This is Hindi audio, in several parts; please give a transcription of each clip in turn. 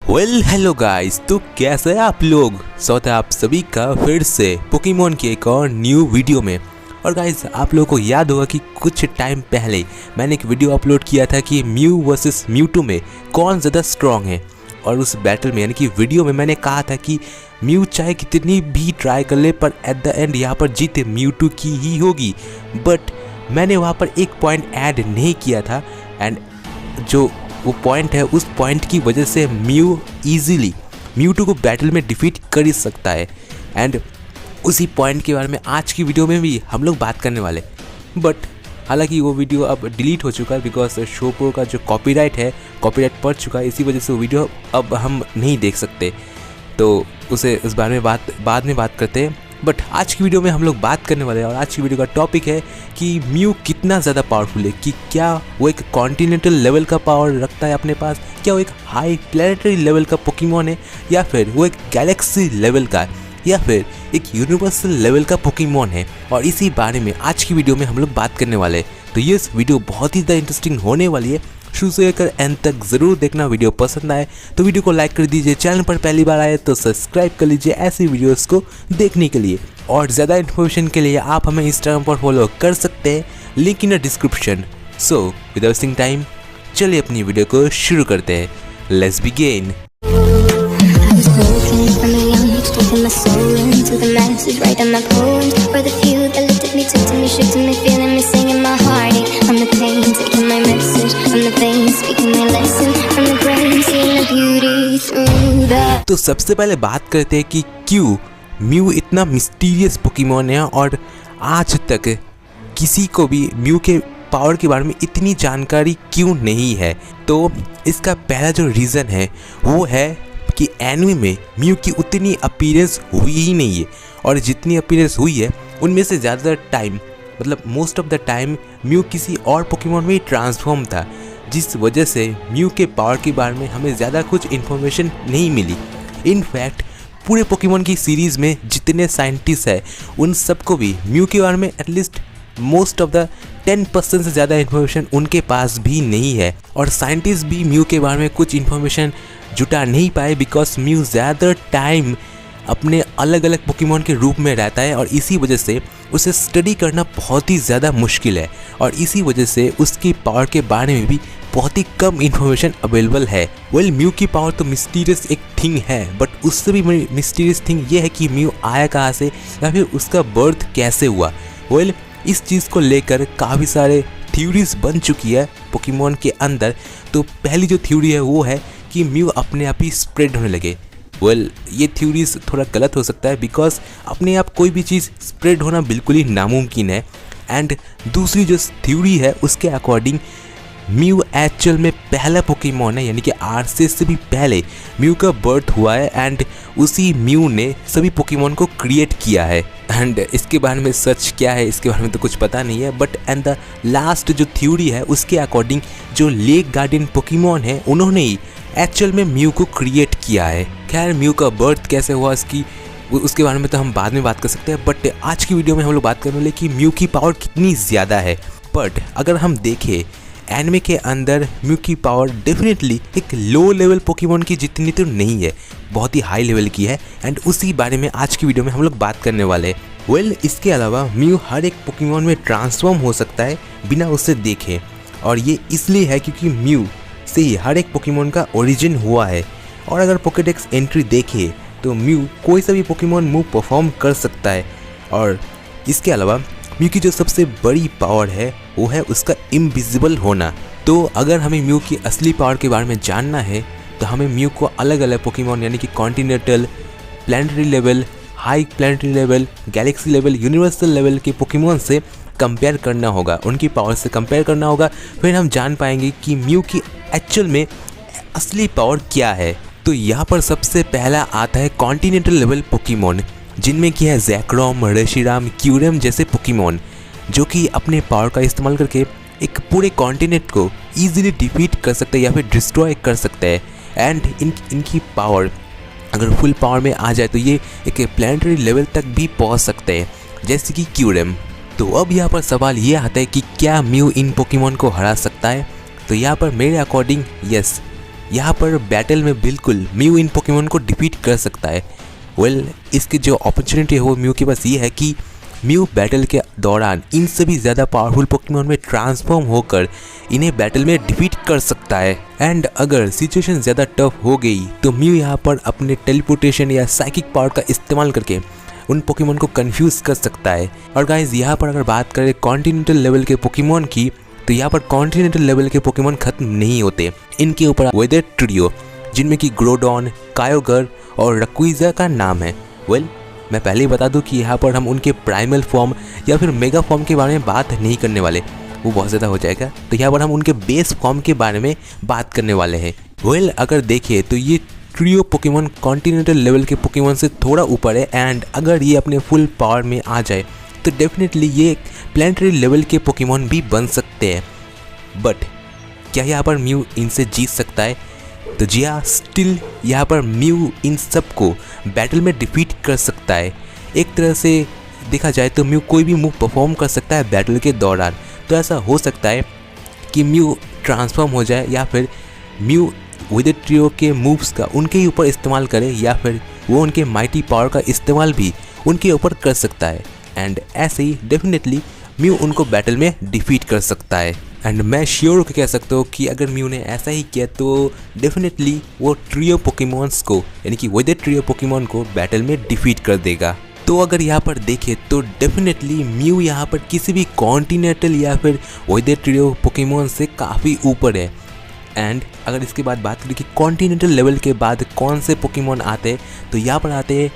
हेलो गाइस, तो कैसे हैं आप लोग। स्वागत है आप सभी का फिर से पोकेमॉन की एक और न्यू वीडियो में। और गाइस, आप लोगों को याद होगा कि कुछ टाइम पहले मैंने एक वीडियो अपलोड किया था कि म्यू वर्सेस म्यूटू में कौन ज़्यादा स्ट्रॉन्ग है। और उस बैटल में यानी कि वीडियो में मैंने कहा था कि म्यू चाहे कितनी भी ट्राई कर ले पर एट द एंड यहाँ पर जीत म्यूटू की ही होगी। बट मैंने वहाँ पर एक पॉइंट ऐड नहीं किया था एंड जो वो पॉइंट है, उस पॉइंट की वजह से म्यू ईजिली म्यूटू को बैटल में डिफीट कर ही सकता है। एंड उसी पॉइंट के बारे में आज की वीडियो में भी हम लोग बात करने वाले। बट हालांकि वो वीडियो अब डिलीट हो चुका है बिकॉज शोप्रो का जो कॉपीराइट पड़ चुका है, इसी वजह से वो वीडियो अब हम नहीं देख सकते। तो उस बारे में बाद में बात करते हैं। बट आज की वीडियो में हम लोग बात करने वाले हैं और आज की वीडियो का टॉपिक है कि म्यू कितना ज़्यादा पावरफुल है, कि क्या वो एक कॉन्टिनेंटल लेवल का पावर रखता है अपने पास, क्या वो एक हाई प्लैनेटरी लेवल का पोकेमॉन है, या फिर वो एक गैलेक्सी लेवल का, या फिर एक यूनिवर्सल लेवल का पोकेमॉन है। और इसी बारे में आज की वीडियो में हम लोग बात करने वाले हैं। तो ये वीडियो बहुत ही ज़्यादा इंटरेस्टिंग होने वाली है, शुरू से लेकर एंड तक ज़रूर देखना। वीडियो पसंद आए तो वीडियो को लाइक कर दीजिए, चैनल पर पहली बार आए तो सब्सक्राइब कर लीजिए ऐसी वीडियोस को देखने के लिए। और ज़्यादा इन्फॉर्मेशन के लिए आप हमें इंस्टाग्राम पर फॉलो कर सकते हैं, link in the description. So without wasting time चलिए अपनी वीडियो को शुरू करते हैं। Let's begin. Taking my soul into the masses, writing my poems for the few that looked at me, took to me, shook to me, feeling me, singing my heartache. From the pain, taking my message from the veins, speaking my lesson from the brain, seeing the beauty through the। तो सबसे पहले बात करते हैं कि क्यों म्यू इतना मिस्टीरियस पोकेमॉन है और आज तक किसी को भी म्यू के पावर के बारे में इतनी जानकारी क्यों नहीं है। तो इसका पहला जो रीज़न है वो है कि एनिमे में म्यू की उतनी अपीयरेंस हुई ही नहीं है, और जितनी अपीयरेंस हुई है उनमें से ज़्यादातर टाइम, मतलब most of the time, mu किसी और पोकेमॉन में ट्रांसफॉर्म था, जिस वजह से म्यू के पावर के बारे में हमें ज़्यादा कुछ इन्फॉर्मेशन नहीं मिली। इनफैक्ट पूरे पोकेमॉन की सीरीज़ में जितने साइंटिस्ट हैं उन सबको भी म्यू के बारे में एटलीस्ट मोस्ट ऑफ द 10% से ज़्यादा इन्फॉर्मेशन उनके पास भी नहीं है। और साइंटिस्ट भी म्यू के बारे में कुछ इन्फॉर्मेशन जुटा नहीं पाए बिकॉज म्यू ज़्यादा टाइम अपने अलग अलग पोकेमॉन के रूप में रहता है, और इसी वजह से उसे स्टडी करना बहुत ही ज़्यादा मुश्किल है, और इसी वजह से उसकी पावर के बारे में भी बहुत ही कम इन्फॉर्मेशन अवेलेबल है। म्यू की पावर तो मिस्टीरियस एक थिंग है, बट उससे भी मिस्टीरियस थिंग ये है कि म्यू आया कहाँ से या फिर उसका बर्थ कैसे हुआ। इस चीज़ को लेकर काफ़ी सारे थ्योरीज बन चुकी है पोकेमॉन के अंदर। तो पहली जो थ्योरी है वो है कि म्यू अपने आप ही स्प्रेड होने लगे। ये थ्योरीज थोड़ा गलत हो सकता है बिकॉज अपने आप कोई भी चीज़ स्प्रेड होना बिल्कुल ही नामुमकिन है। एंड दूसरी जो थ्योरी है उसके अकॉर्डिंग म्यू एक्चुअल में पहला पोकेमॉन है, यानी कि आर्सेस से भी पहले म्यू का बर्थ हुआ है एंड उसी म्यू ने सभी पोकेमॉन को क्रिएट किया है। एंड इसके बारे में सच क्या है इसके बारे में तो कुछ पता नहीं है, बट एंड द लास्ट जो थ्योरी है उसके अकॉर्डिंग जो लेक गार्डियन पोकेमॉन है उन्होंने ही एक्चुअल में म्यू को क्रिएट किया है। खैर, म्यू का बर्थ कैसे हुआ उसके बारे में तो हम बाद में बात कर सकते हैं, बट आज की वीडियो में हम लोग बात करने वाले कि म्यू की पावर कितनी ज़्यादा है। बट अगर हम देखें एनिमे के अंदर म्यू की पावर डेफिनेटली एक लो लेवल पोकेमॉन की जितनी तो नहीं है, बहुत ही हाई लेवल की है, एंड उसी बारे में आज की वीडियो में हम लोग बात करने वाले हैं। इसके अलावा म्यू हर एक पोकेमॉन में ट्रांसफॉर्म हो सकता है बिना उसे देखे, और ये इसलिए है क्योंकि म्यू से ही हर एक पोकेमॉन का ओरिजिन हुआ है। और अगर पोकेडेक्स एंट्री देखे तो म्यू कोई सा भी पोकेमॉन मूव परफॉर्म कर सकता है। और इसके अलावा म्यू की जो सबसे बड़ी पावर है वो है उसका इनविजिबल होना। तो अगर हमें म्यू की असली पावर के बारे में जानना है तो हमें म्यू को अलग अलग पोकेमॉन यानी कि continental, planetary level, high planetary level, Galaxy level, universal level के पोकेमॉन से कंपेयर करना होगा, उनकी पावर से कंपेयर करना होगा। फिर हम जान पाएंगे कि म्यू की एक्चुअल में असली पावर क्या है। तो यहाँ पर सबसे पहला आता है कॉन्टिनेंटल लेवल पोकेमॉन, जिनमें कि है ज़ैक्रोम, रेशिराम, क्यूरम जैसे पोकेमॉन, जो कि अपने पावर का इस्तेमाल करके एक पूरे कॉन्टिनेंट को ईजिली डिफीट कर सकते हैं या फिर डिस्ट्रॉय कर सकते हैं। एंड इनकी पावर अगर फुल पावर में आ जाए तो ये एक प्लैनेटरी लेवल तक भी पहुंच सकते हैं, जैसे कि क्यूरम। तो अब यहाँ पर सवाल ये आता है कि क्या म्यू इन पोकेमॉन को हरा सकता है। तो यहाँ पर मेरे अकॉर्डिंग यस, यहाँ पर बैटल में बिल्कुल म्यू इन पोकेमोन को डिफीट कर सकता है। इसकी जो अपॉर्चुनिटी है वो म्यू के पास ये है कि म्यू बैटल के दौरान इन सभी ज़्यादा पावरफुल पोकेमोन में ट्रांसफॉर्म होकर इन्हें बैटल में डिफीट कर सकता है। एंड अगर सिचुएशन ज़्यादा टफ हो गई तो म्यू यहाँ पर अपने टेलीपोर्टेशन या साइकिक पावर का इस्तेमाल करके उन पोकेमोन को कंफ्यूज कर सकता है। और गाइज यहाँ पर अगर बात करें कॉन्टिनेंटल लेवल के पोकेमोन की, तो यहाँ पर कॉन्टिनेंटल लेवल के पोकेमोन खत्म नहीं होते। इनके ऊपर वेदर ट्रियो जिनमें कि ग्रोडॉन, कायोगर और रक्विजा का नाम है। मैं पहले ही बता दूं कि यहाँ पर हम उनके प्राइमल फॉर्म या फिर मेगा फॉर्म के बारे में बात नहीं करने वाले, वो बहुत ज़्यादा हो जाएगा। तो यहाँ पर हम उनके बेस फॉर्म के बारे में बात करने वाले हैं। अगर देखिए तो ये ट्रियो पोकेमोन कॉन्टिनेंटल लेवल के पोकेमोन से थोड़ा ऊपर है। एंड अगर ये अपने फुल पावर में आ जाए तो डेफिनेटली ये प्लैनेटरी लेवल के पोकेमोन भी बन सकते हैं। बट क्या यहाँ पर म्यू इनसे जीत सकता है? तो जी हाँ, स्टिल यहाँ पर म्यू इन सब को बैटल में डिफीट कर सकता है। एक तरह से देखा जाए तो म्यू कोई भी मूव परफॉर्म कर सकता है बैटल के दौरान। तो ऐसा हो सकता है कि म्यू ट्रांसफॉर्म हो जाए या फिर म्यू विद ट्रियो के मूव्स का उनके ही ऊपर इस्तेमाल करे, या फिर वो उनके माइटी पावर का इस्तेमाल भी उनके ऊपर कर सकता है। एंड ऐसे ही डेफिनेटली म्यू उनको बैटल में डिफीट कर सकता है। एंड मैं श्योर होकर कह सकता हूँ कि अगर म्यू ने ऐसा ही किया तो डेफिनेटली वो ट्रियो पोकेमॉन्स को यानी कि वेदर ट्रियो पोकेमॉन को बैटल में डिफीट कर देगा। तो अगर यहाँ पर देखें तो डेफिनेटली म्यू यहाँ पर किसी भी कॉन्टिनेंटल या फिर वेदर ट्रियो पोकेमॉन से काफ़ी ऊपर है। एंड अगर इसके बाद बात करें कि कॉन्टिनेंटल लेवल के बाद कौन से पोकेमॉन आते हैं, तो यहाँ पर आते हैं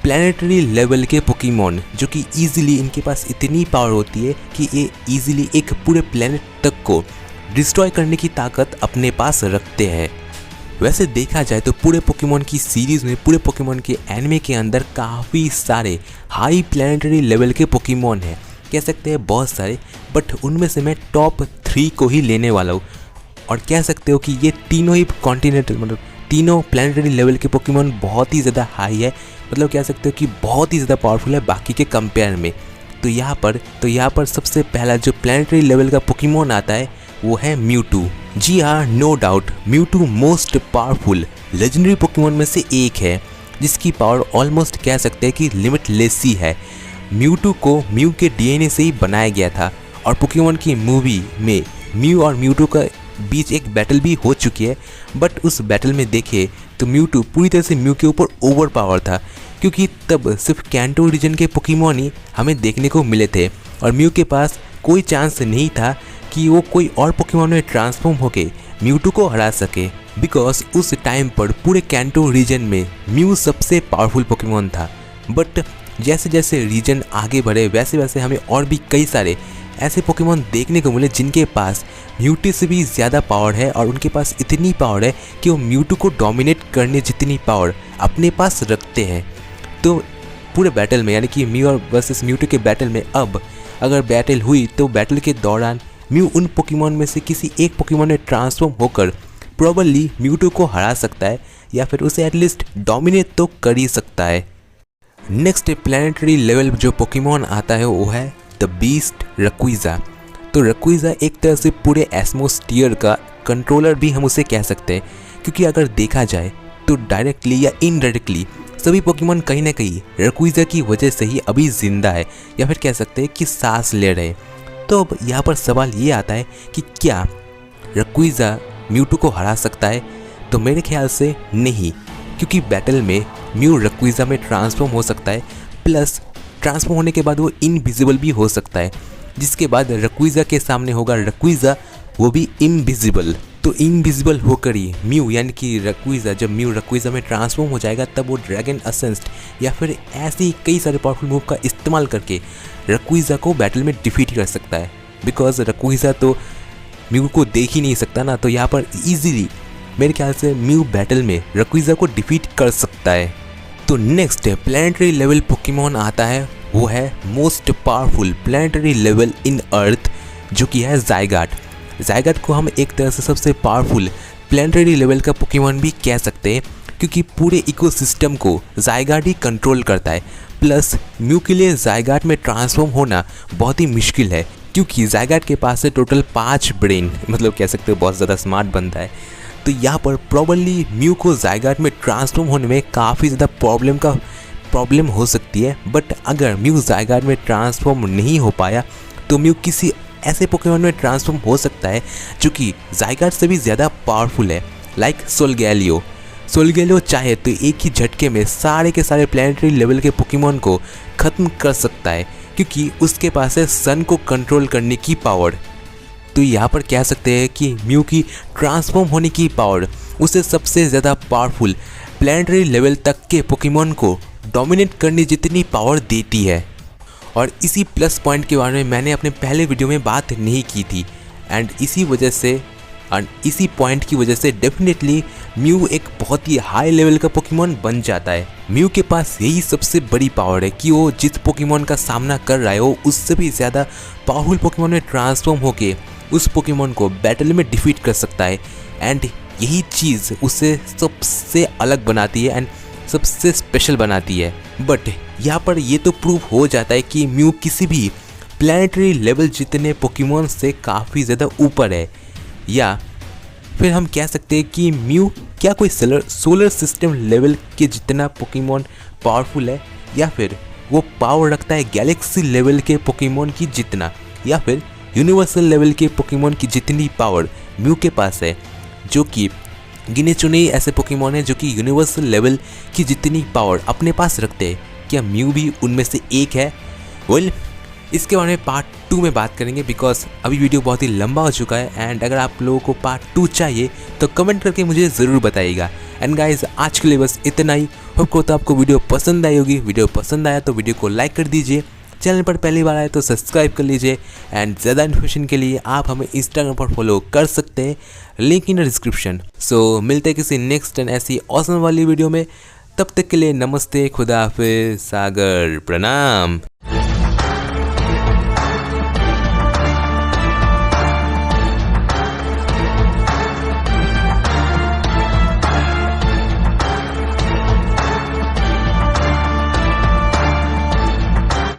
प्लैनेटरी लेवल के पोकेमॉन, जो कि ईजिली इनके पास इतनी पावर होती है कि ये ईजिली एक पूरे प्लैनेट तक को डिस्ट्रॉय करने की ताकत अपने पास रखते हैं। वैसे देखा जाए तो पूरे पोकेमॉन की सीरीज़ में, पूरे पोकेमॉन के एनिमे के अंदर काफ़ी सारे हाई प्लैनेटरी लेवल के पोकेमॉन हैं, कह सकते हैं बहुत सारे, बट उनमें से मैं टॉप 3 को ही लेने वाला हूँ। और कह सकते हो कि ये तीनों ही कॉन्टिनेंटल मतलब तीनों प्लैनेटरी लेवल के पोकेमॉन बहुत ही ज़्यादा हाई है, मतलब कह सकते हो कि बहुत ही ज़्यादा पावरफुल है बाकी के कंपेयर में। तो यहाँ पर सबसे पहला जो प्लैनेटरी लेवल का पोकेमॉन आता है वो है म्यूटू। जी हाँ, no doubt Mewtwo most powerful legendary Pokemon में से एक है, जिसकी पावर ऑलमोस्ट कह सकते हैं कि लिमिटलेस ही है। म्यूटू को म्यू के डीएनए से ही बनाया गया था और पोकेमॉन की मूवी में म्यू और म्यूटू का बीच एक बैटल भी हो चुकी है। बट उस बैटल में देखे तो म्यूटू पूरी तरह से म्यू के ऊपर ओवर पावर था, क्योंकि तब सिर्फ कैंटो रीजन के पोकेमॉन ही हमें देखने को मिले थे और म्यू के पास कोई चांस नहीं था कि वो कोई और पोकेमॉन में ट्रांसफॉर्म होके म्यूटू को हरा सके, बिकॉज उस टाइम पर पूरे कैंटो रीजन में म्यू सबसे पावरफुल पोकेमॉन था। बट जैसे जैसे रीजन आगे बढ़े वैसे वैसे हमें और भी कई सारे ऐसे पोकेमॉन देखने को मिले जिनके पास म्यूटू से भी ज़्यादा पावर है और उनके पास इतनी पावर है कि वो म्यूटू को डोमिनेट करने जितनी पावर अपने पास रखते हैं। तो पूरे बैटल में यानी कि म्यू और वर्सेस म्यूटू के बैटल में अब अगर बैटल हुई तो बैटल के दौरान म्यू उन पोकेमॉन में से किसी एक पोकेमॉन में ट्रांसफॉर्म होकर प्रोबेबली म्यूटू को हरा सकता है या फिर उसे एटलीस्ट डोमिनेट तो कर ही सकता है। नेक्स्ट प्लैनेटरी लेवल जो पोकेमॉन आता है वो है द बीस्ट रक्विजा। तो रक्विजा एक तरह से पूरे एटमॉस्फेयर का कंट्रोलर भी हम उसे कह सकते हैं, क्योंकि अगर देखा जाए तो डायरेक्टली या इनडायरेक्टली सभी पोकेमॉन कहीं ना कहीं रक्विजा की वजह से ही अभी जिंदा है या फिर कह सकते हैं कि सांस ले रहे हैं। तो अब यहाँ पर सवाल ये आता है कि क्या रक्विजा म्यूटू को हरा सकता है? तो मेरे ख्याल से नहीं, क्योंकि बैटल में म्यू रक्विजा में ट्रांसफॉर्म हो सकता है, प्लस ट्रांसफॉर्म होने के बाद वो इनविजिबल भी हो सकता है, जिसके बाद रक्विजा के सामने होगा रक्विजा, वो भी इनविजिबल। तो इनविजिबल होकर ही म्यू यानी कि रक्विजा, जब म्यू रक्विजा में ट्रांसफॉर्म हो जाएगा तब वो ड्रैगन असेंस्ट या फिर ऐसे ही कई सारे पावरफुल मूव का इस्तेमाल करके रक्विजा को बैटल में डिफीट कर सकता है, बिकॉज रक्विजा तो म्यू को देख ही नहीं सकता ना। तो यहाँ पर इजीली मेरे ख्याल से म्यू बैटल में रक्विजा को डिफीट कर सकता है। तो नेक्स्ट प्लैनेटरी लेवल पोकेमॉन आता है, वो है most powerful planetary level in earth, जो कि है ज़ायगाट। ज़ायगाट को हम एक तरह से सबसे पावरफुल प्लैनेटरी लेवल का पोकेमॉन भी कह सकते हैं, क्योंकि पूरे इकोसिस्टम को ज़ायगाट ही कंट्रोल करता है। प्लस म्यू के लिए ज़ायगाट में ट्रांसफॉर्म होना बहुत ही मुश्किल है, क्योंकि ज़ायगाट के पास है टोटल 5 ब्रेन, मतलब कह सकते हो बहुत ज़्यादा स्मार्ट बनता है। तो यहाँ पर प्रॉबली म्यू को ज़ायगाट में ट्रांसफॉर्म होने में काफ़ी ज़्यादा प्रॉब्लम हो सकती है। बट अगर म्यू ज़ायगाट में ट्रांसफॉर्म नहीं हो पाया तो म्यू किसी ऐसे पोकेमॉन में ट्रांसफॉर्म हो सकता है जो कि ज़ायगाट से भी ज़्यादा पावरफुल है, लाइक सोलगैलियो चाहे तो एक ही झटके में सारे के सारे प्लानिटरी लेवल के पोकेमॉन को ख़त्म कर सकता है, क्योंकि उसके पास है सन को कंट्रोल करने की पावर। तो यहाँ पर कह सकते हैं कि म्यू की ट्रांसफॉर्म होने की पावर उसे सबसे ज़्यादा पावरफुल प्लानिटरी लेवल तक के पोकेमॉन को डोमिनेट करने जितनी पावर देती है। और इसी प्लस पॉइंट के बारे में मैंने अपने पहले वीडियो में बात नहीं की थी, एंड इसी पॉइंट की वजह से डेफिनेटली म्यू एक बहुत ही हाई लेवल का पोकेमॉन बन जाता है। म्यू के पास यही सबसे बड़ी पावर है कि वो जिस पोकेमॉन का सामना कर रहा है वो उससे भी ज़्यादा पावरफुल पोकेमॉन में ट्रांसफॉर्म होके उस पोकेमॉन को बैटल में डिफीट कर सकता है। एंड यही चीज़ उसे सबसे अलग बनाती है एंड सबसे स्पेशल बनाती है। बट यहाँ पर ये तो प्रूव हो जाता है कि म्यू किसी भी प्लानिटरी लेवल जितने पोकेमॉन से काफ़ी ज़्यादा ऊपर है, या फिर हम कह सकते हैं कि म्यू क्या कोई सोलर सिस्टम लेवल के जितना पोकेमॉन पावरफुल है, या फिर वो पावर रखता है गैलेक्सी लेवल के पोकेमॉन की जितना, या फिर यूनिवर्सल लेवल के पोकेमॉन की जितनी पावर म्यू के पास है, जो कि गिने चुने ऐसे पोकेमॉन हैं जो कि यूनिवर्सल लेवल की जितनी पावर अपने पास रखते हैं। क्या म्यू भी उनमें से एक है? वेल, इसके बारे में पार्ट 2 में बात करेंगे, बिकॉज अभी वीडियो बहुत ही लंबा हो चुका है। एंड अगर आप लोगों को पार्ट 2 चाहिए तो कमेंट करके मुझे ज़रूर बताइएगा। एंड गाइज, आज के लिए बस इतना ही। होप को तो आपको वीडियो पसंद आई होगी। वीडियो पसंद आया तो वीडियो को लाइक कर दीजिए, चैनल पर पहली बार आए तो सब्सक्राइब कर लीजिए। एंड ज़्यादा इन्फॉर्मेशन के लिए आप हमें इंस्टाग्राम पर फॉलो कर सकते हैं, लिंक इन द डिस्क्रिप्शन। सो मिलते हैं किसी नेक्स्ट एंड ऐसी ऑसम वाली वीडियो में। तब तक के लिए नमस्ते, खुदा हाफिज़, सागर प्रणाम।